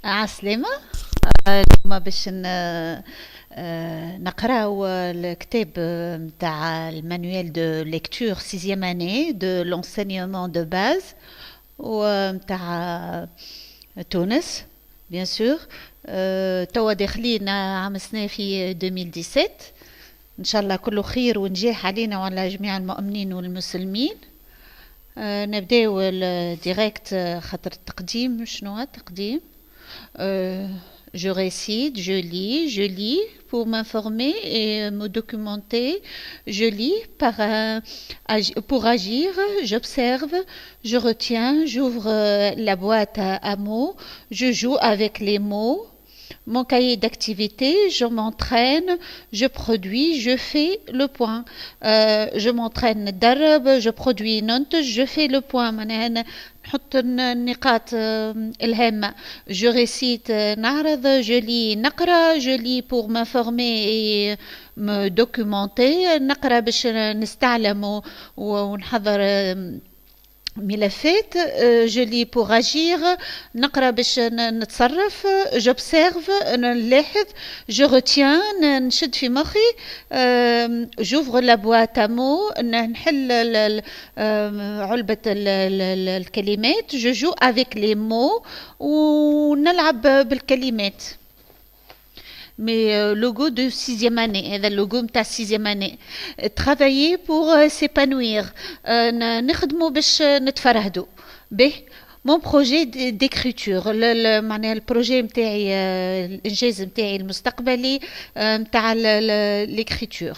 عسلامة. اليوم باش نقراو الكتاب متاع المانويل دو ليكتور سيزيام اني دو لونسينيومون دو باز ومتاع تونس بيان سور. توا داخلين عام السنة في 2017. ان شاء الله كله خير ونجاح علينا وعلى جميع المؤمنين والمسلمين. نبداو الديريكت خاطر التقديم. شنو هو التقديم؟ Je récite, je lis pour m'informer et me documenter. Je lis pour agir, j'observe, je retiens, j'ouvre la boîte à mots, je joue avec les mots. Mon cahier d'activité, je m'entraîne, je produis, je fais le point. Je m'entraîne نتدرب, je produis ننتج, je fais le point. معناها نحط النقاط الهامة. Je récite نعرض, je lis نقرأ, je lis pour m'informer et me documenter. نقرأ باش نستعلم ونحضر ملفات. je lis pour agir, نقرا باش نتصرف. j'observe نلاحظ. je retiens نشد في مخي. j'ouvre la boîte à mots نحل علبة الكلمات. je joue avec les mots ونلعب بالكلمات. Mais logo de 6e année, هذا اللوغو متاع 6e année. travailler pour s'épanouir, نخدموا باش نتفرهدوا به. mon projet d'écriture, معناها البروجي متاعي الانجاز متاعي المستقبلي متاع l'écriture.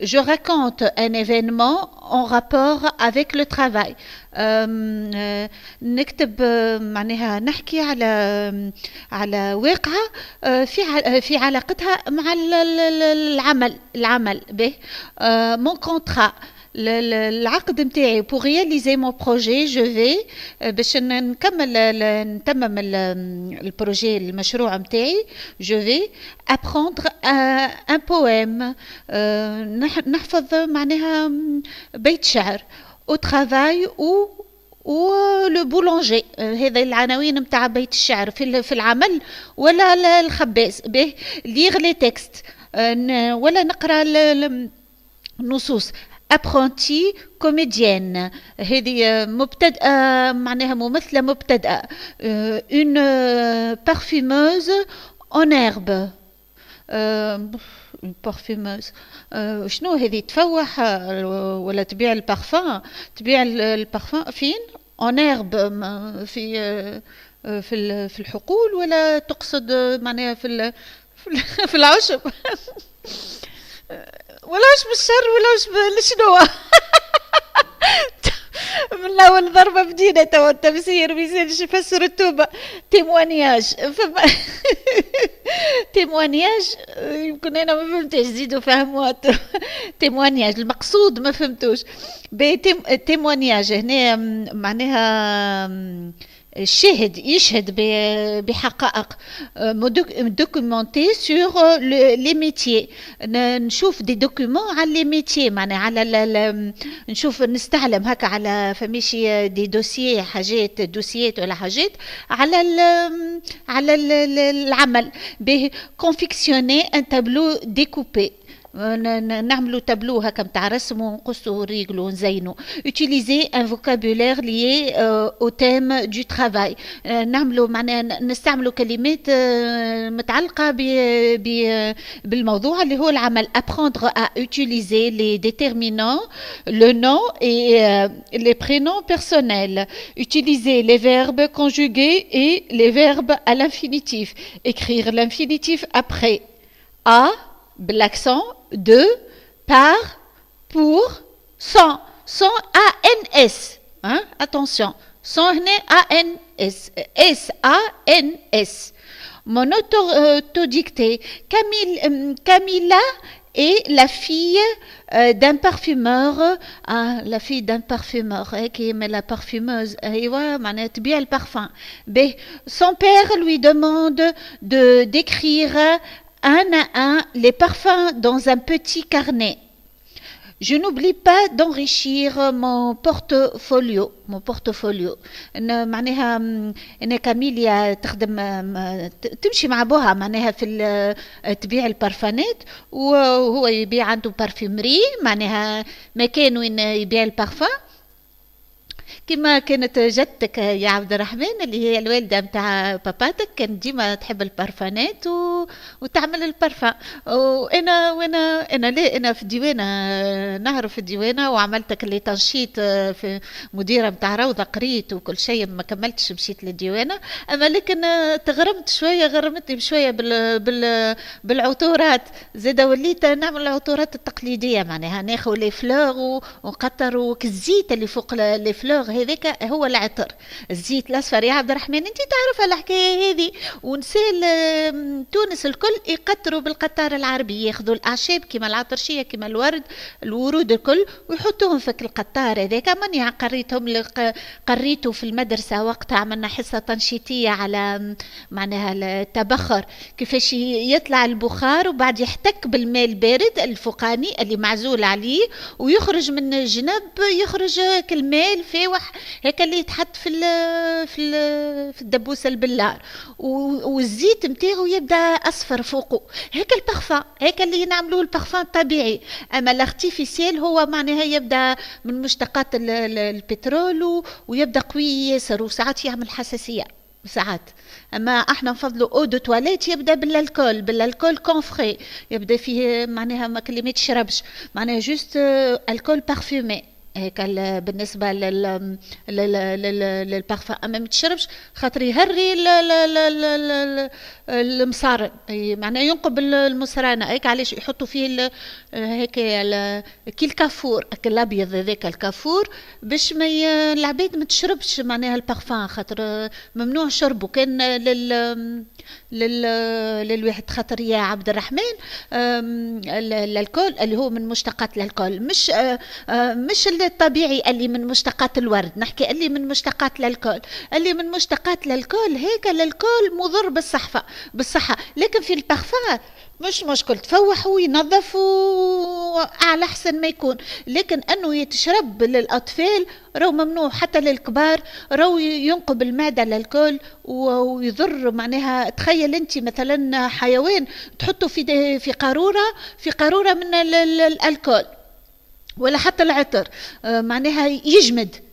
je raconte un événement en rapport avec le travail. نكتب معناها نحكي على واقعة في علاقتها مع العمل به. mon contrat, العقد متاعي pour réaliser mon projet. je vais باش نتمم البروجي المشروع متاعي. je vais apprendre un poème, نحفظ معناها بيت شعر. au travail ou le boulanger, هذا العناوين متاع بيت الشعر في العمل ولا الخباز به. lire les textes, ولا نقرا النصوص. apprenti comédienne, هذه مبتدأة معناها ممثلة مبتدأة. une parfumeuse en herbe. une parfumeuse, شنو هذه تفوح ولا تبيع البارفان؟ تبيع البارفان فين؟ en herbe, في الحقول ولا تقصد معناها في العشب؟ ولاش بالشر ولاش شنو. من الاول ضربه بدينا توا التفسير ميزانش يفسر التوبه. تيموانياج تيموانياج يمكن انا ما فهمتش, زيدوا فهموها. تيموانياج المقصود ما فهمتوش. تيموانياج هنا معناها الشاهد يشهد بحقائق. دوكيومونتي سور لي ميتيي, نشوف دي دوكيومون على لي ميتيي معناها على نشوف نستعلم هكا على فماشي دي دوسيي حاجات دوسيات ولا حاجات على العمل به. كونفيكسيوني ان تابلو ديكوبي, نعملوا تابلو هكا متاع رسم ونقصوا ونريقلوا ونزينوا. utiliser un vocabulaire lié au thème du travail, نعملوا معناها نستعملوا كلمات متعلقة بالموضوع اللي هو العمل. apprendre à utiliser les déterminants, le nom et les prénoms personnels. utiliser les verbes conjugués et les verbes à l'infinitif. écrire l'infinitif après à l'accent, de, par, pour, sans A-N-S, hein? Attention, sans A-N-S, S-A-N-S. mon autodictée. Camilla est la fille d'un parfumeur. la fille d'un parfumeur, qui met la parfumeuse, معناها تبيع البارفان. son père lui demande d'écrire un à un les parfums dans un petit carnet. Je n'oublie pas d'enrichir mon portfolio. إن معناها إن كاميليا تخدم تمشي مع بوها معناها في تبيع البارفانات، وهو يبيع عنده بارفيومري معناها مكان وين يبيع البارفان. كما كانت جدتك يا عبد الرحمن اللي هي الوالدة متاع باباتك، كانت ديما تحب البرفانات وتعمل البرفان. وانا لا انا في الديوانة نعرف الديوانة، وعملتك اللي تنشيط في مديرة متاع روضة، قريت وكل شيء، ما كملتش مشيت للديوانة. اما لكن تغرمت شوية، غرمتني بشوية بالعطورات، زاد وليت نعمل العطورات التقليدية معناها ناخذ لي فلور ونقطر، وكالزيت اللي فوق لي فلور هذاك هو العطر، الزيت الاصفر. يا عبد الرحمن انت تعرف الحكايه هذه، ونسال تونس الكل يقطروا بالقطاره العربي، ياخذوا الاعشاب كيما العطرشيه كيما الورود الكل ويحطوهم في القطار هذاك. ماني قريته في المدرسه وقتها، عملنا حصه تنشيطيه على معناها التبخر، كيفاش يطلع البخار وبعد يحتك بالماء البارد الفوقاني اللي معزول عليه، ويخرج من الجنب، يخرج كالماء الفاوح هيك اللي يتحط في الدبوسه البلار، والزيت نتاعو يبدا اصفر فوقه، هيك البارفان، هيك اللي نعملوه البارفان الطبيعي. اما الارتيفيسيال هو معناها يبدا من مشتقات البترول ويبدا قوي ياسر، وساعات يعمل حساسيه ساعات. اما احنا نفضلوا او دو تواليت يبدا بالالكول كونفري، يبدا فيه معناها ما كلمه تشربش، معناها جوست الكول بارفيومي هيك بالنسبه للبارفان. اما ما تشربش خاطر يهري المصارن، معناها ينقب المصرانه، هيك علاش يحطوا فيه هيك كي الكافور الابيض هذاك الكافور، باش ما العباد ما تشربش معناها البارفان، خاطر ممنوع شربه. كان للواحد خاطر يا عبد الرحمن الالكول اللي هو من مشتقات الالكول، مش الطبيعي اللي من مشتقات الورد، نحكي اللي من مشتقات الالكول. اللي من مشتقات الالكول هيك الالكول مضر بالصحة، لكن في البارفان مش مشكل، تفوح وينظف على حسن ما يكون. لكن انه يتشرب للاطفال راهو ممنوع، حتى للكبار راهو ينقب المعده للكل ويضر معناها. تخيل انت مثلا حيوان تحطه في قاروره من الالكول ولا حتى العطر، معناها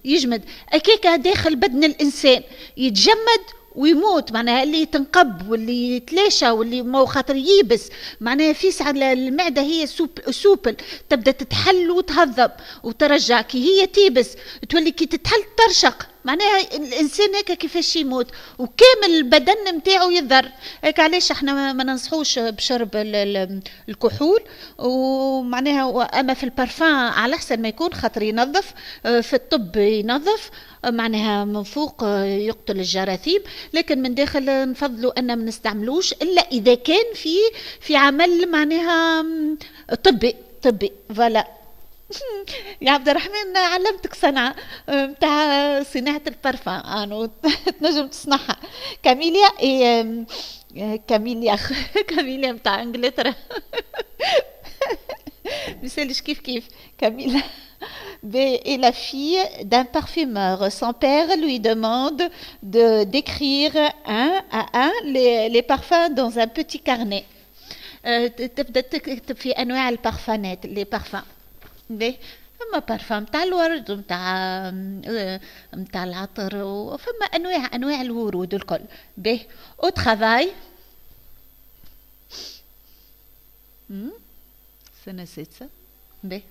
يجمد اكيكا داخل بدن الانسان، يتجمد ويموت، معناها اللي تنقب واللي يتلاشى واللي مو خاطر ييبس، معناها فيس على المعدة هي سوبل، تبدأ تتحل وتهضم وترجع، كي هي تيبس تولي كي تتحل ترشق، معناها الانسان هيك كيفاش يموت وكامل البدن نتاعو يضر. هيك علاش احنا ما ننصحوش بشرب الكحول، ومعناها اما في البارفان على احسن ما يكون خاطر ينظف، في الطب ينظف معناها من فوق يقتل الجراثيم، لكن من داخل نفضلوا ان ما نستعملوش الا اذا كان في عمل معناها طبي فوالا. يا عبد الرحمن علمتك صنعة متاع صناعة البرفان، أنا تنجم تصنعها. كاميليا كاميليا متاع إنجلترا مثالش كيف كاميليا. Et la fille d'un parfumeur, son père lui demande d'écrire un à un les parfums dans un petit carnet. تبدأ تكتب في أنواع البارفانات، les parfums. فما بارفان متاع الورد متاع العطر، وفما انواع الورود الكل. به او ترافاي سنة ستة. به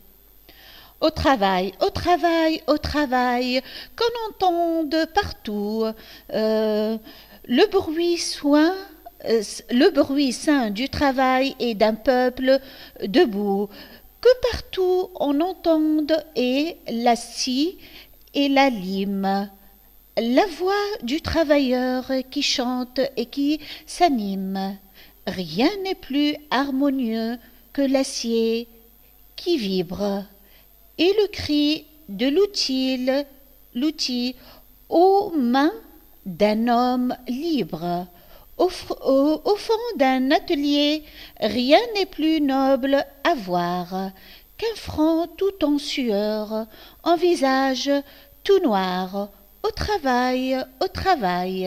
au travail, qu'on entende partout le bruit sain du travail et d'un peuple debout, que partout on entende et la scie et la lime, la voix du travailleur qui chante et qui s'anime. Rien n'est plus harmonieux que l'acier qui vibre et le cri de l'outil aux mains d'un homme libre. Au fond d'un atelier, rien n'est plus noble à voir qu'un front tout en sueur, un visage tout noir. Au travail, au travail.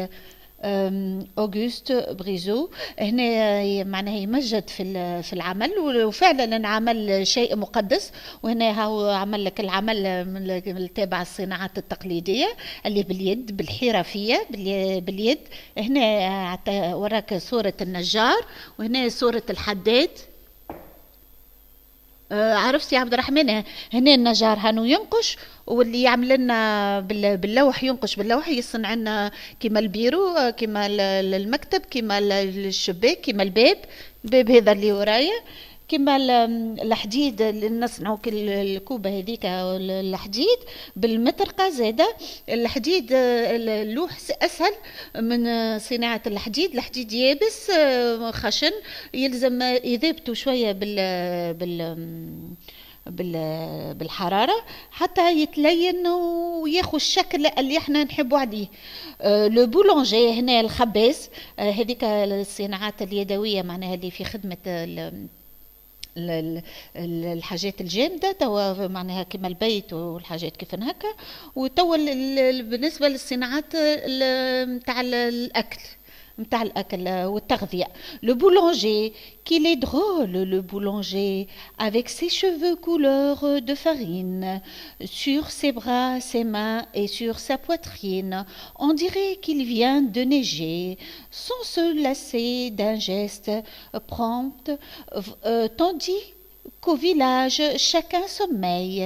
أوغست بريزو هنا معناها يمجد في العمل، وفعلا العمل شيء مقدس. وهنا هو عمل لك العمل من تابع الصناعات التقليدية اللي باليد، بالحرفية باليد. هنا وراك صورة النجار، وهنا صورة الحداد. عرفت يا عبد الرحمن، هنا النجار هانو ينقش، واللي يعمل لنا باللوح ينقش باللوح، يصنع لنا كيما البيرو، كيما المكتب، كيما الشباك، كيما الباب هذا اللي ورايا، كيما الحديد اللي نصنعوا الكوبه هذيك الحديد بالمطرقه زاده. الحديد اللوح اسهل من صناعه الحديد يابس خشن، يلزم يذبتوا شويه بالحرارة حتى يتلين وياخذ الشكل اللي احنا نحبوا عليه. لو بولونجي هنا الخباز، هذيك الصناعات اليدوية معناها اللي في خدمة الحاجات الجامدة، توا معناها كما البيت والحاجات كيف هكا. وتوا بالنسبة للصناعات متاع الأكل والتغذية. Le boulanger, qu'il est drôle, le boulanger, avec ses cheveux couleur de farine, sur ses bras, ses mains et sur sa poitrine, on dirait qu'il vient de neiger, sans se lasser d'un geste prompt, tandis qu'au village, chacun sommeille.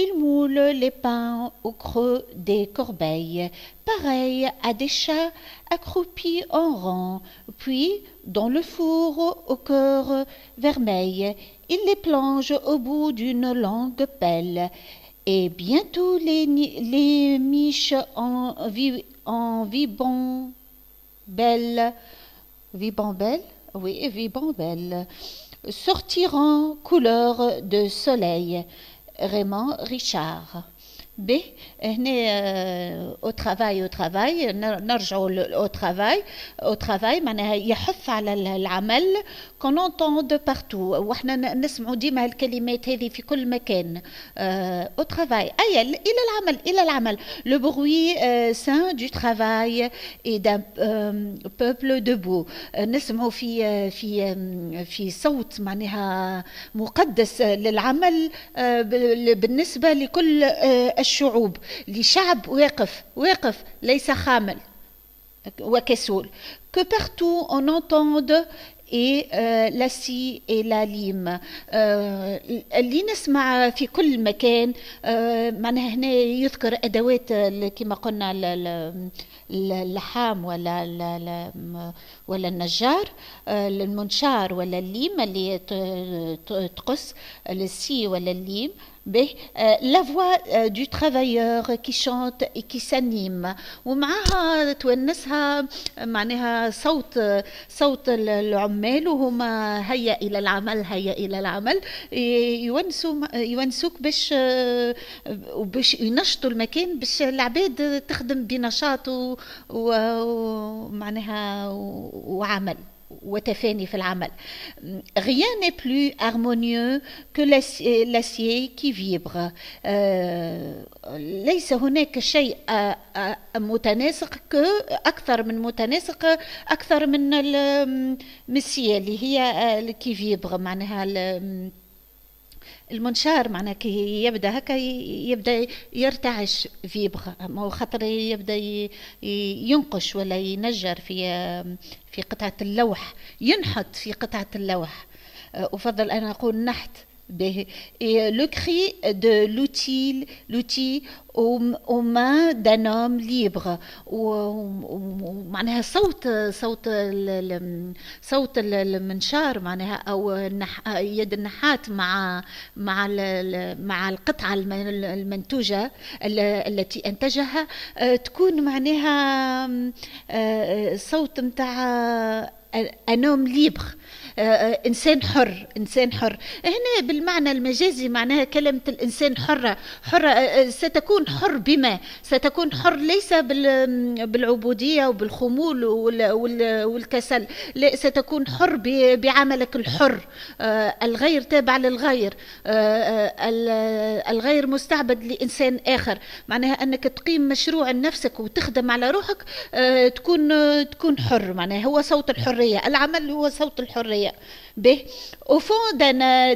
Il moule les pains au creux des corbeilles, pareil à des chats accroupis en rang. Puis, dans le four au cœur vermeil, il les plonge au bout d'une longue pelle. Et bientôt les miches en vibont belles, oui, vibont belles, sortiront couleur de soleil. Raymond Richard. ب هنا او ترافاي نرجعوا او ترافاي معناها يحث على العمل. كون اونتوند بارتو، واحنا نسمعوا ديما الكلمات هذه في كل مكان. او ترافاي اي الى العمل. لو بروي سان دو ترافاي اي دان بوبل دبو. نسمعوا في صوت معناها مقدس للعمل بالنسبه لكل الشعوب، لشعب واقف ليس خامل وكسول. Que partout on entende et la scie et la lime. اللي نسمع في كل مكان. معناها هنا يذكر أدوات كما قلنا اللحام ولا النجار، المنشار ولا الليم اللي تقص، السي ولا الليم. la voix du travailleur qui chante et qui s'anime، ومعها تونسها معناها صوت العمال وهما هيا إلى العمل يونسوك باش ينشطوا المكان، باش العباد تخدم بنشاط ومعناها وعمل وتفاني في العمل. Rien n'est plus harmonieux que l'acier qui vibre. ليس هناك شيء متناسق أكثر من المسية اللي هي كي فيبر، معناها المنشار معناها كي يبدا هكا يبدا يرتعش فيبر، خاطر يبدا ينقش ولا ينجر في قطعة اللوح، ينحت في قطعة اللوح. أفضل أن أقول نحت به. Le cri de l'outil aux mains d'un homme libre. ومعناها صوت المنشار معناها أو يد النحات مع القطعة المنتوجة التي أنتجها، تكون معناها صوت متاع ان homme libre. إنسان حر، إنسان حر هنا بالمعنى المجازي، معناها كلمة الإنسان حرة، حرة ستكون حر بما ستكون حر، ليس بالعبودية وبالخمول والكسل، لا، ستكون حر بعملك الحر. الغير تابع للغير، الغير مستعبد لإنسان آخر، معناها أنك تقيم مشروع لنفسك وتخدم على روحك، تكون حر، معناها هو صوت الحرية، العمل هو صوت الحرية. Au fond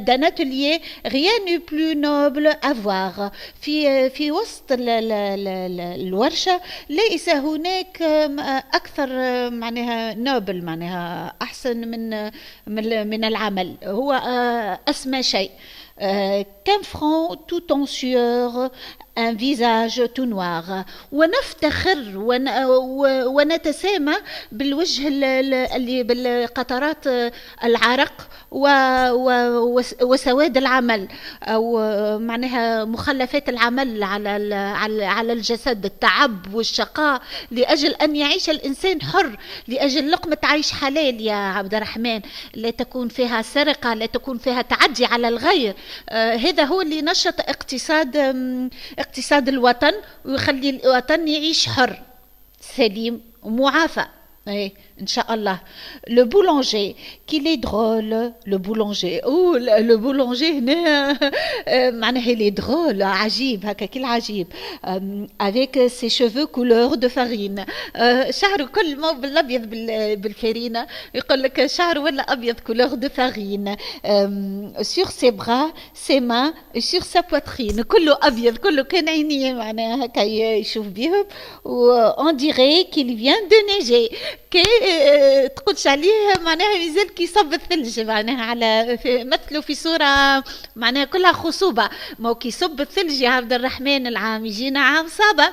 d'un atelier, rien n'est plus noble à voir. في وسط الورشة ليس هناك أكثر معناها نوبل، معناها أحسن من العمل، هو أسمى شيء. Qu'un front tout en sueur, un visage tout noir. ونفتخر ونتسامى بالوجه اللي بالقطرات العرق وسواد العمل، أو معناها مخلفات العمل على الجسد، التعب والشقاء، لأجل أن يعيش الإنسان حر، لأجل لقمة عيش حلال يا عبد الرحمن، لا تكون فيها سرقة، لا تكون فيها تعدي على الغير. هذا هو اللي نشط اقتصاد الوطن، ويخلي الوطن يعيش حر سليم ومعافى. إيه إن شاء الله. لو بولانجي كيل est drôle، لو بولانجي لو بولانجي هنا معناها لي درول، عجيب هكا كل عجيب، avec ses cheveux couleur de farine، شعره كل ما بالابيض بالفرينه، يقول لك شعره ولا ابيض couleur de farine، sur ses bras ses mains sur sa poitrine، كله ابيض، كله كان عينيه معناها هكا يشوف بيهم، on dirait qu'il vient de neiger، كي تقولش عليه معناها مازال كي صب الثلج، معناها على مثله في صورة معناها كلها خصوبة، ما هو كي صب الثلج يا عبد الرحمن العام يجينا عام صابة،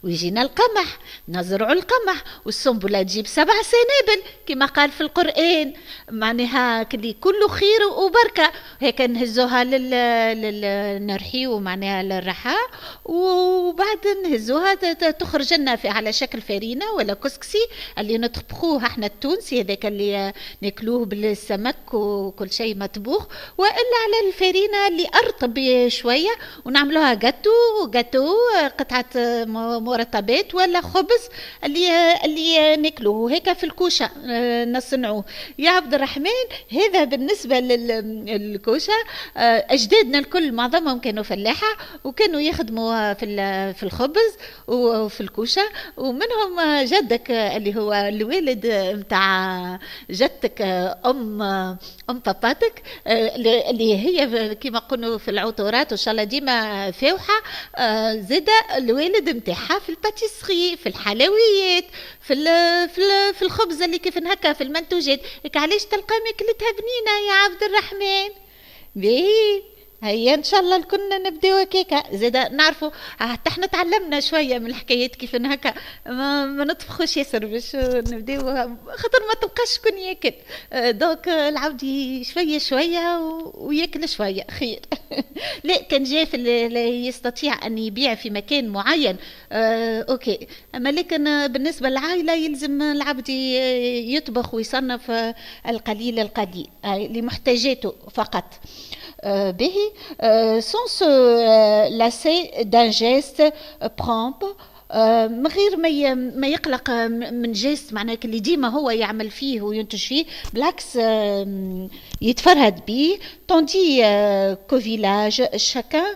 ويجينا القمح، نزرع القمح، والسنبلة تجيب 7 سنابل كما قال في القرآن، معناها كله خير وبركة، هيك نهزوها نرحيو معناها للرحاء، وبعد نهزوها تخرج لنا على شكل فرينة ولا كسكسي اللي نطبخوه احنا التونسي، هذاك اللي ناكلوه بالسمك وكل شيء مطبوخ، والا على الفرينة اللي ارطب شوية ونعملوها جاتو قطعة مرطبات ولا خبز اللي ناكلوه هيك في الكوشه نصنعوه يا عبد الرحمن. هذا بالنسبه للكوشه. اجدادنا الكل معظمهم كانوا فلاحه وكانوا يخدموا في الخبز وفي الكوشه، ومنهم جدك اللي هو الوالد متاع جدتك ام باباتك اللي هي كما قلنا في العطورات وان شاء الله ديما فاوحه، زاد الوالد متاعها في الباتيسري، في الحلويات، في الخبز اللي كيف هكا في المنتوجات، هيك علاش تلقى ماكلتها بنينه يا عبد الرحمن. باهي هيا ان شاء الله كنا نبداو هكاكا، زاد نعرفوا حتى احنا تعلمنا شويه من الحكايات كيف هكا ما نطبخوش ياسر باش نبداو، خاطر ما تلقاش شكون ياكل، دونك العبد شويه شويه وياكل شويه خير. لا كان جاف اللي يستطيع ان يبيع في مكان معين اوكي، اما لكن بالنسبه للعائله يلزم العبد يطبخ ويصنف القليل لمحتاجاته فقط. به sans se lasser d'un geste prompt، من غير ما يقلق من جيست معناه اللي ديما هو يعمل فيه وينتج فيه، بالعكس يتفرهد به. طوندي كو فيلاج شاكان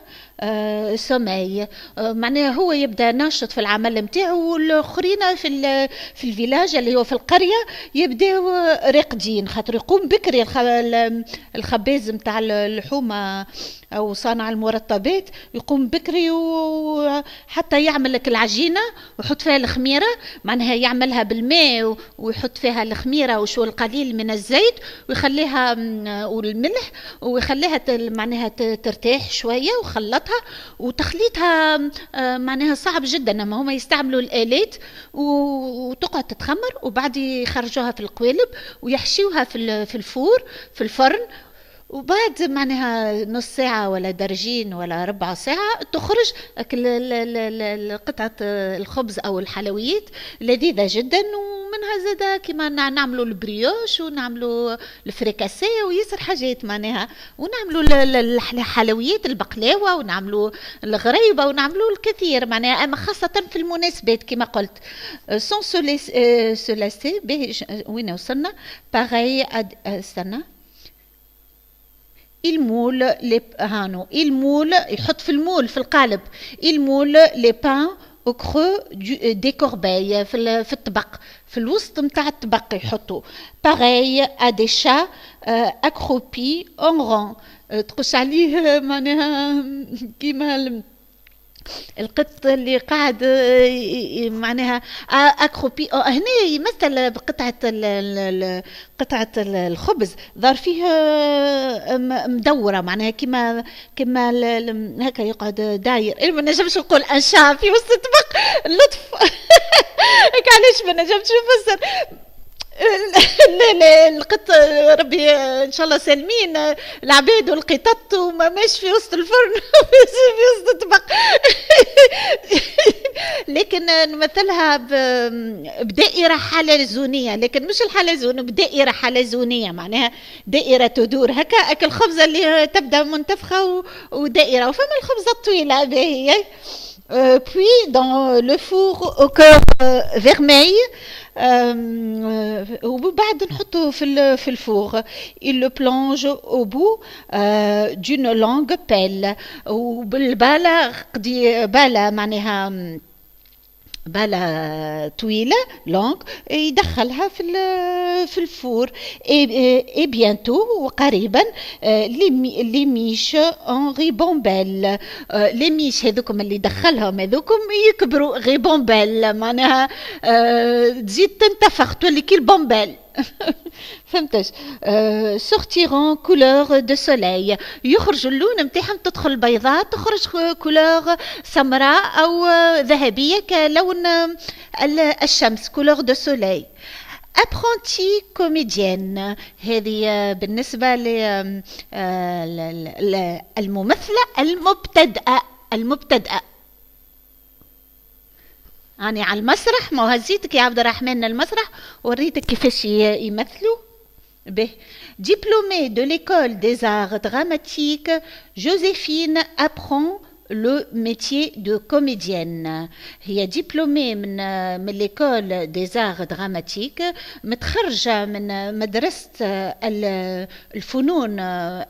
سومي، معناها هو يبدا ناشط في العمل نتاعو، والاخرين في الفيلاج اللي هو في القريه يبداو راقدين، خاطر يقوم بكري الخباز نتاع اللحوم او صانع المرطبات يقوم بكري وحتى يعمل لك العجينه ويحط فيها الخميره، معناها يعملها بالماء ويحط فيها الخميره وشو القليل من الزيت ويخليها والملح ويخليها معناها ترتاح شويه وخلطها، وتخليطها معناها صعب جدا، اما هما يستعملوا الالات وتقعد تتخمر، وبعد يخرجوها في القوالب ويحشيوها في الفور في الفرن، وبعد معناها نص ساعة ولا درجين ولا ربع ساعة تخرج قطعة الخبز أو الحلويات لذيذة جدا ومنها زاده كيما نعملوا البريوش ونعملوا الفريكاسي وياسر حاجات معناها، ونعملوا الحلويات البقلاوه ونعملوا الغريبه ونعملوا الكثير معناها، اما خاصه في المناسبات كما قلت. سون سو لاسي وين وصلنا؟ باغي استنى. المول لي هانو المول يحط في المول في القالب، المول لي بان او كرو دي كورباي في الطبق، في الوسط نتاع الطبق يحطوا. باغي ا دي شا اكروبي اون رون، تقص عليه معناها كيما القط اللي قاعد معناها اكروبي. هنا يمثل بقطعه قطعه الخبز ظهر فيه مدوره معناها كما هكا يقعد داير. ما نجمش نقول انشا في وسط الطبق اللطف هيك علاش ما نجمش نفسر. القط ربي ان شاء الله سالمين العباد والقطط وما ماش في وسط الفرن في وسط الطبق لكن نمثلها بدائره حلزونيه، لكن مش الحلزون، بدائره حلزونيه معناها دائره تدور هكا. اكل الخبزه اللي تبدا منتفخه ودائره، وفما الخبزه الطويله باهي. Puis dans le four au cœur vermeil وبعد نحطه في الفور. il le plonge au bout d'une longue pelle، وبالبالة قدي بالة معناها بالة طويلة لونغ يدخلها في الفور. اي بيانتو وقريبا لي ميش ان غيبومبيل، لي ميش هذوكم اللي دخلهم هذوكم يكبروا غيبومبيل معناها تزيد تنتفخ تولي كي البومبيل فهمتش. سورتيرون كولور دو سوليل، يخرج اللون نتاعهم، تدخل بيضاء تخرج كولور سمراء او ذهبيه كلون الشمس، كولور دو سوليل. ابرونتي كوميديان، هذه بالنسبه للممثله المبتدئه يعني على المسرح. ما هزيتك يا عبد الرحمن المسرح وريتك كيفاش يمثلوا به. Diplômée de l'école des arts dramatiques, Joséphine apprend le métier de comédienne. هي دبلومي من l'école des arts dramatiques، متخرجة من مدرسة الفنون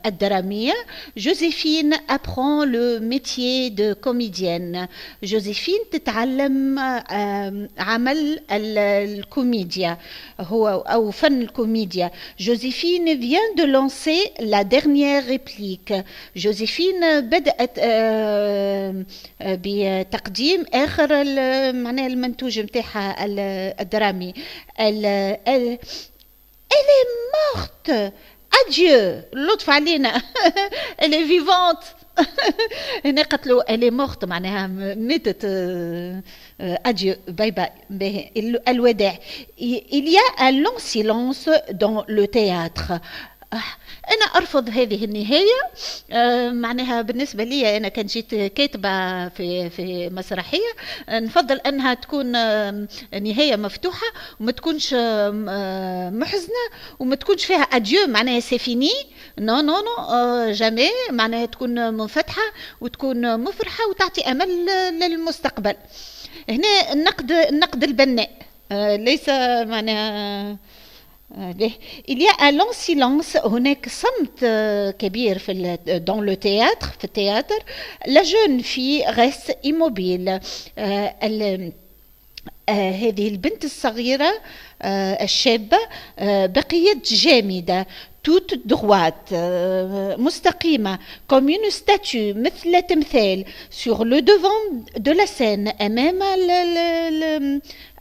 الدرامية. جوزيفين apprend le métier de comédienne. جوزيفين تتعلم عمل الكوميديا هو أو فن الكوميديا. جوزيفين vient de lancer la dernière réplique. جوزيفين بدأت بتقديم آخر معناها المنتوج متاعها الدرامي. Elle est morte. Adieu. اللطف علينا. Elle est vivante. هنا قتلوا elle est morte معناها ماتت. adieu باي باي الوداع. Il y a un long silence dans le théâtre. أنا أرفض هذه النهاية. معناها بالنسبة لي أنا كان جيت كاتبة في مسرحية نفضل أنها تكون نهاية مفتوحة وما تكونش محزنة وما تكونش فيها أديو معناها سيفيني. نو نو نو جامي، معناها تكون منفتحة وتكون مفرحة وتعطي أمل للمستقبل. هنا النقد البناء ليس معناها Il y a un long silence. هناك صمت كبير dans le théâtre في التياتر. La jeune fille reste immobile. هذه البنت الصغيرة الشابة بقيت جامدة toute droite مستقيمة comme une statue مثل تمثال sur le devant de la scène أمام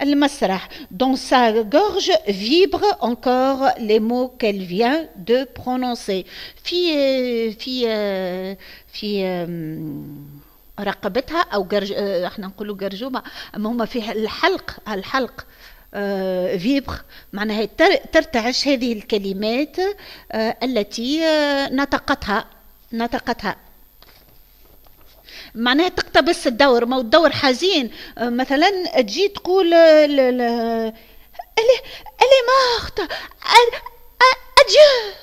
المسرح. Dans sa gorge vibrent encore les mots qu'elle vient de prononcer. في رقبتها أو احنا نقولوا جرجومة، أما هما في الحلق فيبر معناها ترتعش هذه الكلمات التي نطقتها معناها تقتبس الدور. ما الدور حزين مثلا تجي تقول elle est morte. adieu.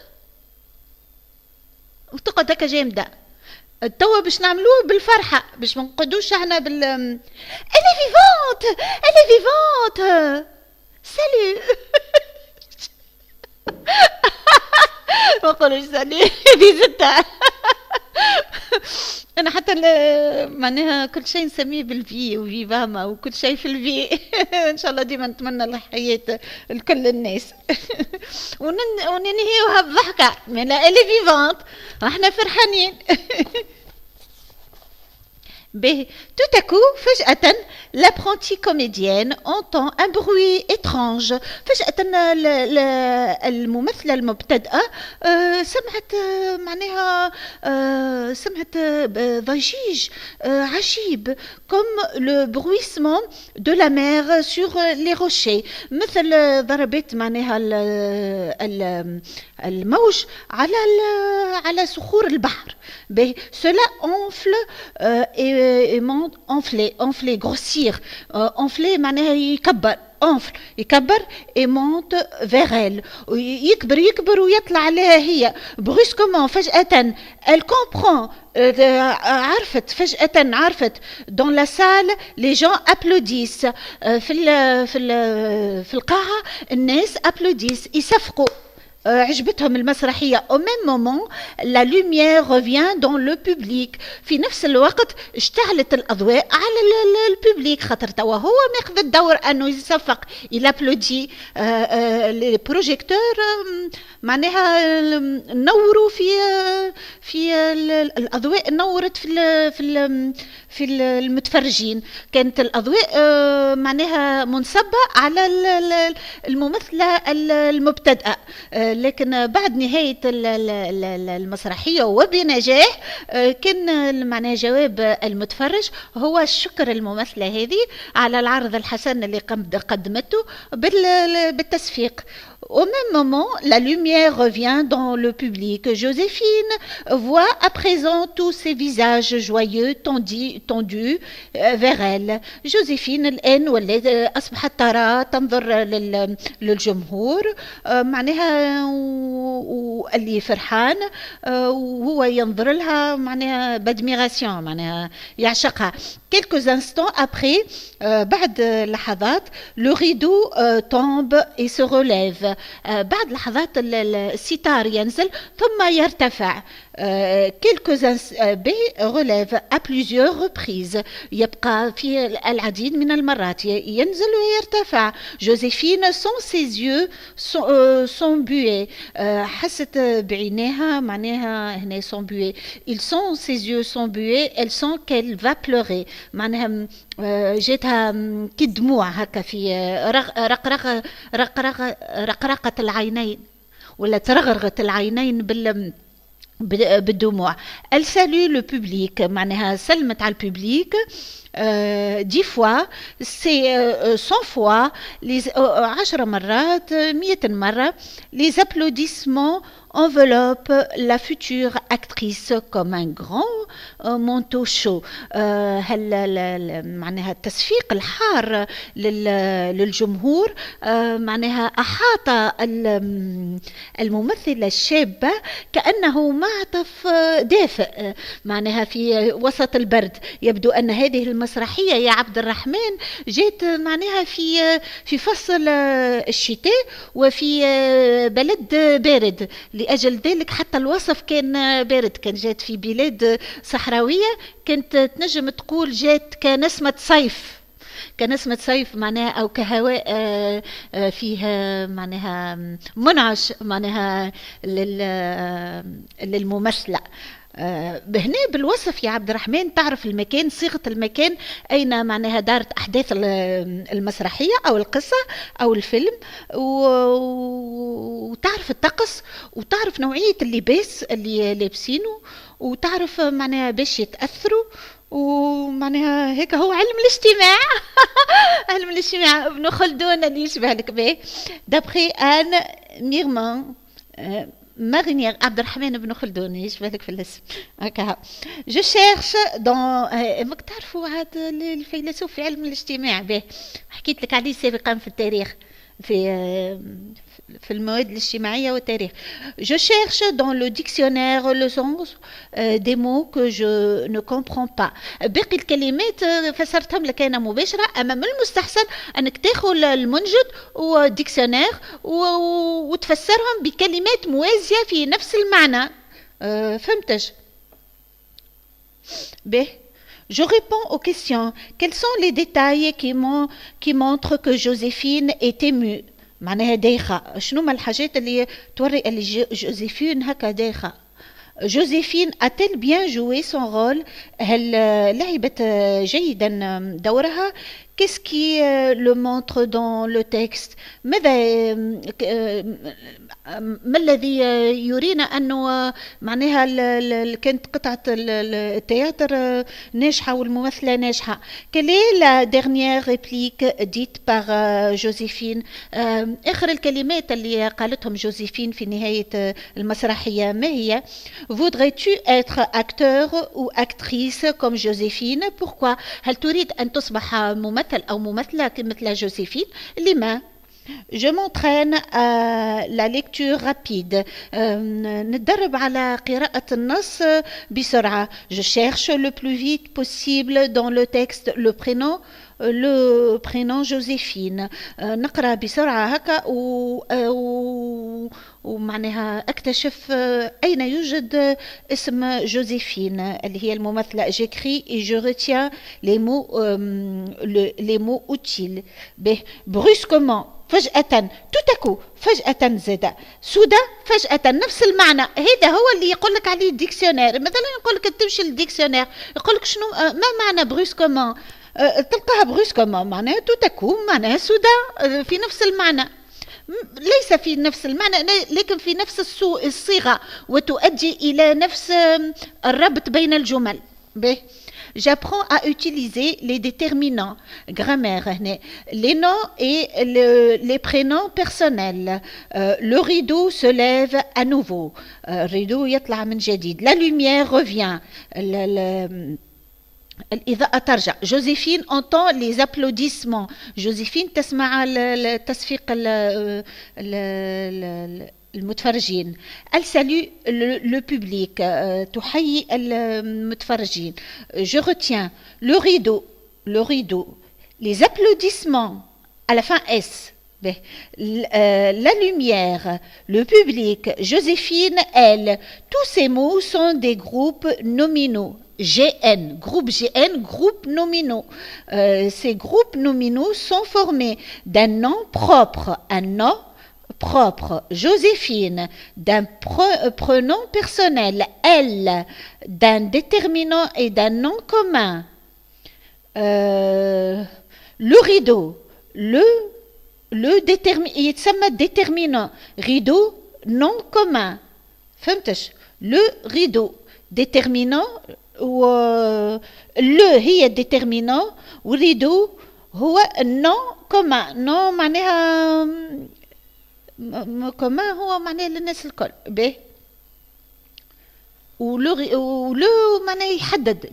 وتقعد هكا جامده. توا باش نعملوه بالفرحه، باش ما نقعدوش احنا بال elle est vivante, elle est vivante. salut. ما نقولوش سالي فيزيتا. انا حتى معناها كل شيء نسميه بالفي وفيفاما وكل شيء في الفي. ان شاء الله ديما نتمنى الحياة لكل الناس. وننهيوها بضحكة من اللي فيفانت احنا فرحانين. Tout à coup, فجأة, l'apprentie comédienne entend un bruit étrange. فجأة الممثلة المبتدئة سمعت معناها سمعت ضجيج عجيب comme le bruissement de la mer sur les rochers. مثل ضربات معناها الموج على صخور البحر. Cela enfle et monte, enfler, grossir. Enfler معناها يكبر. يكبر et monte vers elle. يكبر ويطلع عليها هي. brusquement فجأة elle comprend. عرفت dans la salle les gens applaudissent. في القاعة الناس applaudissent يصفقوا. عجبتهم المسرحية. au même moment la lumière revient dans le public. في نفس الوقت اشتعلت الأضواء على الببليك، خاطر توا هو ماخذ الدور أنه يصفق يلابلودي. لي بروجيكتور معناها نوروا في الأضواء، نورت في المتفرجين. كانت الأضواء معناها منصبة على الممثلة المبتدئة. لكن بعد نهاية المسرحية وبنجاح كان معناها جواب المتفرج هو شكر الممثلة هذه على العرض الحسن اللي قدمته بالتصفيق. Au même moment, la lumière revient dans le public. Joséphine voit à présent tous ces visages joyeux tendus vers elle. Joséphine الآن واللي أصبحت ترى تنظر للجمهور معناها واللي فرحان وهو ينظر لها معناها بادميراسيون معناها يعشقها. Quelques instants après, بعد لحظات, le rideau tombe et se relève. بعد لحظات الستار ينزل ثم يرتفع. quelques relève à plusieurs reprises. يبقى في العديد من المرات ينزل ويرتفع. Joséphine sans ses yeux sont bués. حست بعينيها معناها هنا sont bués. Ils sont ses yeux sont bués. Elle sent qu'elle va pleurer. معناها جاتها كدموع هكا في رقرقة العينين ولا ترغرغت العينين بالدموع. Elle salue le public معناها سلمت على الببليك 10 fois, c'est 100 fois, 10 مرات 100 مرة. Les applaudissements enveloppent la future actrice comme un grand manteau chaud. معناها التصفيق الحار للجمهور معناها أحاط الممثلة الشابة كأنه معطف دافئ معناها في وسط البرد. يبدو أن هذه المسرحية يا عبد الرحمن جات معناها في فصل الشتاء وفي بلد بارد، لأجل ذلك حتى الوصف كان بارد. كان جات في بلاد صحراوية كانت تنجم تقول جات كنسمة صيف، كنسمة صيف معناها أو كهواء فيها معناها منعش معناها للممثلة. هنا بالوصف يا عبد الرحمن تعرف المكان، صيغة المكان أين معناها دارت أحداث المسرحية أو القصة أو الفيلم، وتعرف الطقس وتعرف نوعية اللباس اللي لابسينه وتعرف معناها باش يتأثروا. ومعناها هيك هو علم الاجتماع. علم الاجتماع ابن خلدون اللي يشبه لك به. دابخي آن ميرمان مارينير عبد الرحمن بن خلدون يشبه لك في الاسم هكا. جو شيرش دون ماك تعرفوا هذا الفيلسوف في علم الاجتماع به، حكيت لك عليه سابقا في التاريخ. في المواد الاجتماعية والتاريخ. Je cherche dans le dictionnaire le sens des mots que je ne comprends pas. باقي الكلمات فسرتهم لك أنا مباشرة، أما من المستحسن أنك تاخذ المنجد والديكسيونير وتفسرهم بكلمات موازية في نفس المعنى. فهمتش؟ به. Je réponds aux questions. Quels sont les détails qui montrent que Joséphine est émue؟ معناها دايخة. شنو ما الحاجات اللي توري اللي جوزيفين هكا دايخة؟ Joséphine a-t-elle bien joué son rôle؟ هل لعبت جيدا دورها؟ Qu'est-ce qui le montre dans le texte؟ ما الذي يرينا أنه معناها كانت قطعة التياتر ناجحة والممثلة ناجحة؟ Quelle est la dernière réplique dite par Joséphine؟ آخر الكلمات اللي قالتهم جوزيفين في نهاية المسرحية ما هي؟ Voudrais-tu être acteur ou actrice comme Joséphine؟ Pourquoi؟ هل تريد أن تصبح ممثل أو ممثلة مثل جوزيفين؟ لما؟ Je m'entraîne à la lecture rapide. نتدرب على قراءة النص بسرعة. Je cherche le plus vite possible dans le texte le prénom Joséphine. نقرأ بسرعة هكا ومعناها اكتشف أين يوجد اسم جوزيفين اللي هي الممثلة. J'écris et je retiens les mots utiles. brusquement فجأة توتاكو فجأة زاد سودا فجأة نفس المعنى. هذا هو اللي يقول لك عليه الديكسيونير. مثلا يقول لك تمشي للديكسيونير يقول لك شنو ما معنى برusquement؟ تلقاها برusquement معناها توتاكو معناها سودا في نفس المعنى. ليس في نفس المعنى لكن في نفس الصيغة وتؤدي إلى نفس الربط بين الجمل. J'apprends à utiliser les déterminants. Grammaire. Les noms et les prénoms personnels. Le rideau se lève à nouveau. Rideau يطلع من جديد. La lumière revient. الإضاءة ترجع. Joséphine entend les applaudissements. Joséphine تسمع التصفيق المتفرجين. Elle salue le public. تحيي المتفرجين. Je retiens le rideau. Les applaudissements à la fin S. La lumière, le public, Joséphine, elle. Tous ces mots sont des groupes nominaux. GN, groupe nominaux. Ces groupes nominaux sont formés d'un nom propre, Joséphine, d'un pronom personnel, elle, d'un déterminant et d'un nom commun. Le rideau, يتسمى déterminant. Rideau, nom commun. فهمتش؟ Le rideau, déterminant هي déterminant والريدو هو non commun. non معناها كمان هو معناه للناس الكل. به ولو معناه يحدد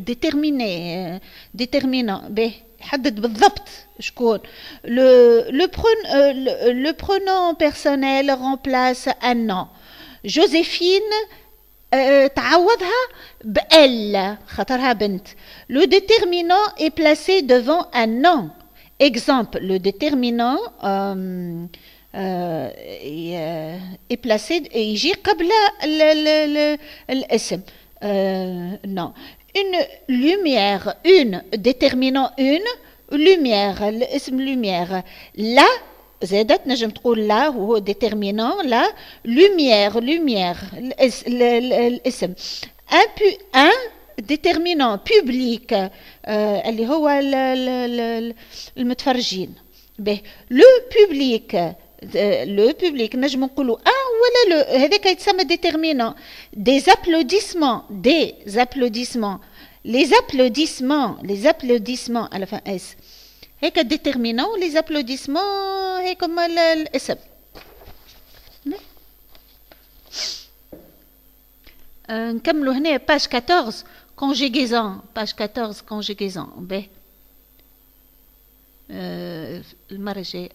déterminant. به يحدد بالضبط شكون. le pronom personnel remplace un nom. Joséphine تعوضها بelle خاطرها بنت. Le déterminant est placé devant un nom. Exemple, le déterminant est placé يجي قبل الاسم. non. Une lumière, déterminant lumière, الاسم lumière. La زادت نجم تقول لا وهو déterminant لا. lumière الاسم. un déterminant public اللي هو المتفرجين. le public نجم نقولوا ولا هذاك يتسمى déterminant. des applaudissements les applaudissements à la fin S. هيك déterminant les applaudissements هيك كما الاسم. نكملوا هنا page 14 conjugaison. المرة الجاية